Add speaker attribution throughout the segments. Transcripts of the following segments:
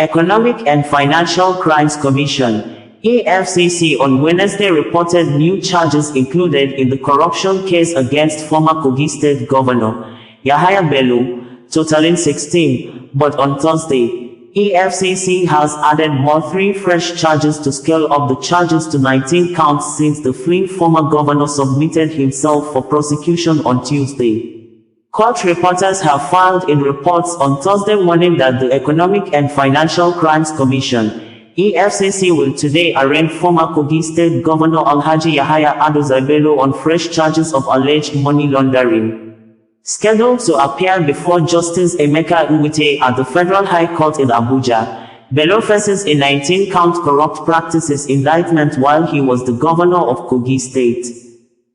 Speaker 1: Economic and Financial Crimes Commission (EFCC) on Wednesday reported new charges included in the corruption case against former Kogi State Governor Yahaya Bello, totaling 16, but on Thursday, EFCC has added more 3 fresh charges to scale up the charges to 19 counts since the fleeing former governor submitted himself for prosecution on Tuesday. Court reporters have filed in reports on Thursday morning that the Economic and Financial Crimes Commission (EFCC) will today arraign former Kogi State Governor Alhaji Yahaya Bello on fresh charges of alleged money laundering. Scheduled to appear before Justice Emeka Nwite at the Federal High Court in Abuja, Bello faces a 19-count corrupt practices indictment while he was the governor of Kogi State.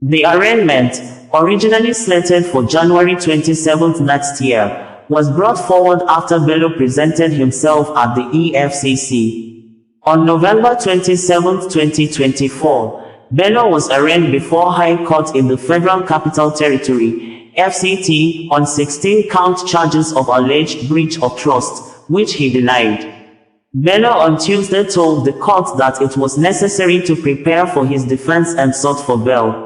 Speaker 1: The arraignment, originally slated for January 27 next year, was brought forward after Bello presented himself at the EFCC. On November 27, 2024, Bello was arraigned before High Court in the Federal Capital Territory (FCT) on 16-count charges of alleged breach of trust, which he denied. Bello on Tuesday told the court that it was necessary to prepare for his defense and sought for bail.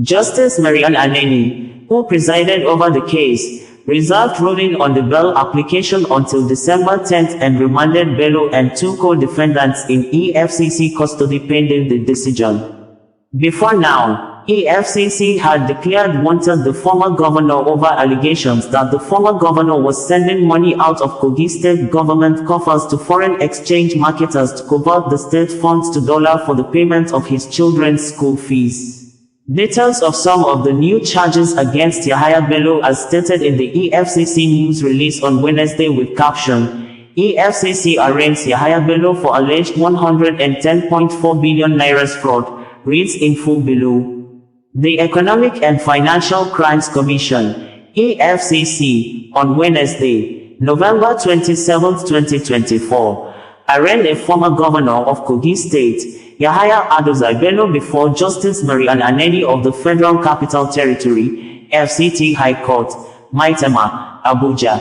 Speaker 1: Justice Marian Aneni, who presided over the case, reserved ruling on the bail application until December 10 and remanded Bello and 2 co-defendants in EFCC custody pending the decision. Before now, EFCC had declared wanted the former governor over allegations that the former governor was sending money out of Kogi State government coffers to foreign exchange marketers to convert the state funds to dollar for the payment of his children's school fees. Details of some of the new charges against Yahaya Bello as stated in the EFCC news release on Wednesday with caption, EFCC arraigns Yahaya Bello for alleged 110.4 billion naira fraud, reads in full below. The Economic and Financial Crimes Commission, EFCC, on Wednesday, November 27, 2024, arraigned a former governor of Kogi State, Yahaya Bello before Justice Marian Aneni of the Federal Capital Territory, FCT High Court, Maitama, Abuja.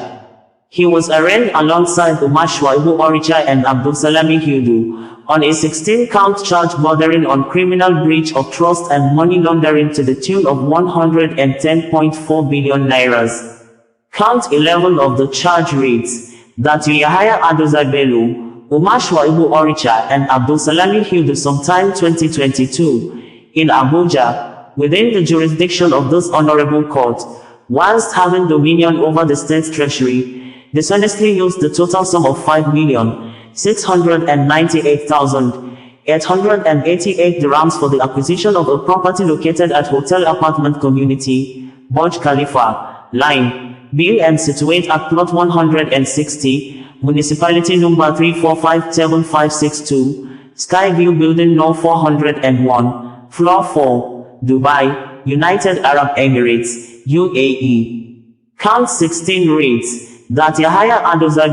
Speaker 1: He was arraigned alongside Umashwaibu Oricha and Abdulsalami Hudu on a 16-count charge bordering on criminal breach of trust and money laundering to the tune of 110.4 billion naira. Count 11 of the charge reads that Yahaya Bello, Umashwaibu Oricha and Abdulsalami Hudu sometime 2022, in Abuja, within the jurisdiction of this honorable court, whilst having dominion over the state treasury, dishonestly used the total sum of 5,698,888 dirhams for the acquisition of a property located at Hotel Apartment Community, Burj Khalifa, Line, B and situate at plot 160, Municipality number 3457562, Skyview Building No 401, Floor 4, Dubai, United Arab Emirates, UAE. Count 16 reads that Yahaya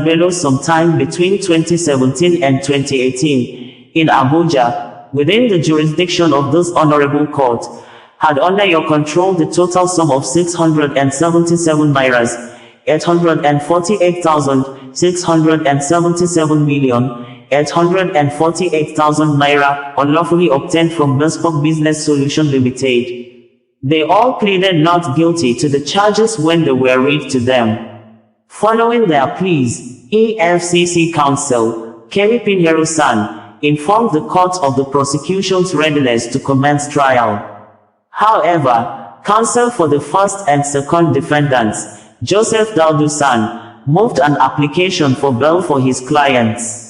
Speaker 1: Bello sometime between 2017 and 2018, in Abuja, within the jurisdiction of this honorable court, had under your control the total sum of 677 nairas, 848,677,848,000 naira, unlawfully obtained from Bespoke Business Solution Limited. They all pleaded not guilty to the charges when they were read to them. Following their pleas, EFCC counsel, Kemi Pinheiro-san, informed the court of the prosecution's readiness to commence trial. However, counsel for the first and second defendants, Joseph Daudu-san, moved an application for bail for his clients.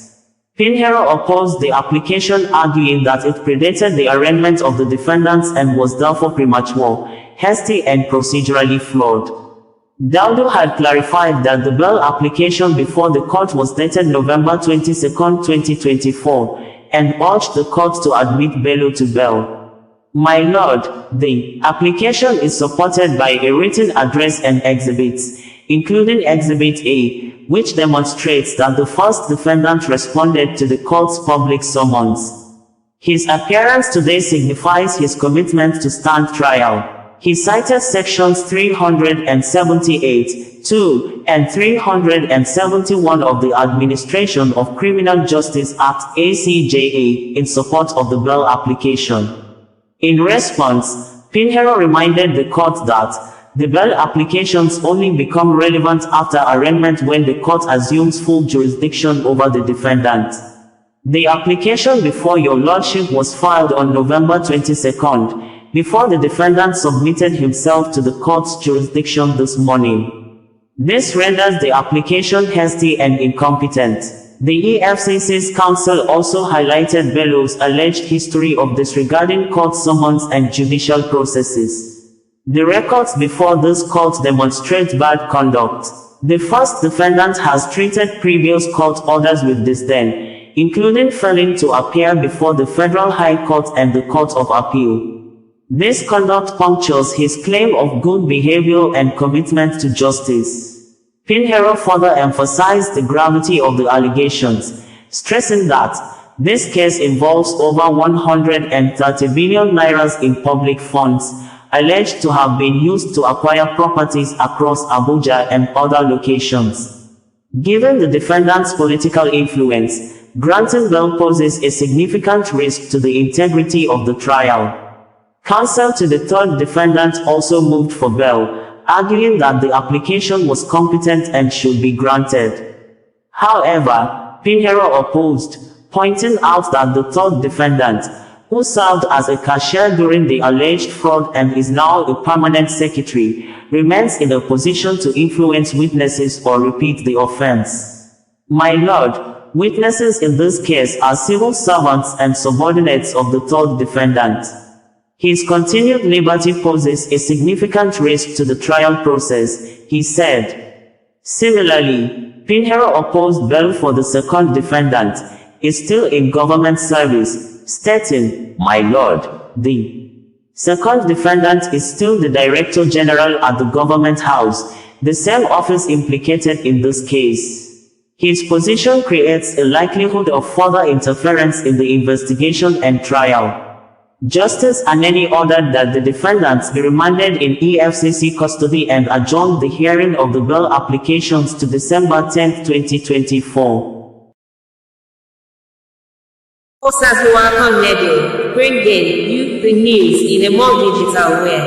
Speaker 1: Pinheiro opposed the application, arguing that it predated the arraignment of the defendants and was therefore premature, hasty and procedurally flawed. Daudu had clarified that the bail application before the court was dated November 22, 2024, and urged the court to admit Bello to bail. My lord, the application is supported by a written address and exhibits, including Exhibit A, which demonstrates that the first defendant responded to the court's public summons. His appearance today signifies his commitment to stand trial. He cited sections 378, 2, and 371 of the Administration of Criminal Justice Act (ACJA) in support of the bail application. In response, Pinheiro reminded the court that the bail applications only become relevant after arraignment when the court assumes full jurisdiction over the defendant. The application before your lordship was filed on November 22nd, before the defendant submitted himself to the court's jurisdiction this morning. This renders the application hasty and incompetent. The EFCC's counsel also highlighted Bello's alleged history of disregarding court summons and judicial processes. The records before this court demonstrate bad conduct. The first defendant has treated previous court orders with disdain, including failing to appear before the Federal High Court and the Court of Appeal. This conduct punctures his claim of good behavior and commitment to justice. Pinheiro further emphasized the gravity of the allegations, stressing that this case involves over 130 billion naira in public funds, alleged to have been used to acquire properties across Abuja and other locations. Given the defendant's political influence, granting bail poses a significant risk to the integrity of the trial. Counsel to the third defendant also moved for bail, arguing that the application was competent and should be granted. However, Pinheiro opposed, pointing out that the third defendant, who served as a cashier during the alleged fraud and is now a permanent secretary, remains in a position to influence witnesses or repeat the offense. My lord, witnesses in this case are civil servants and subordinates of the third defendant. His continued liberty poses a significant risk to the trial process, he said. Similarly, Pinheiro opposed bail for the second defendant, is still in government service, stating, "My lord, the second defendant is still the Director General at the Government House, the same office implicated in this case. His position creates a likelihood of further interference in the investigation and trial." Justice Aneni ordered that the defendants be remanded in EFCC custody and adjourned the hearing of the bail applications to December 10, 2024.
Speaker 2: Osazuwa Connedo, bringing you the news in a more digital way.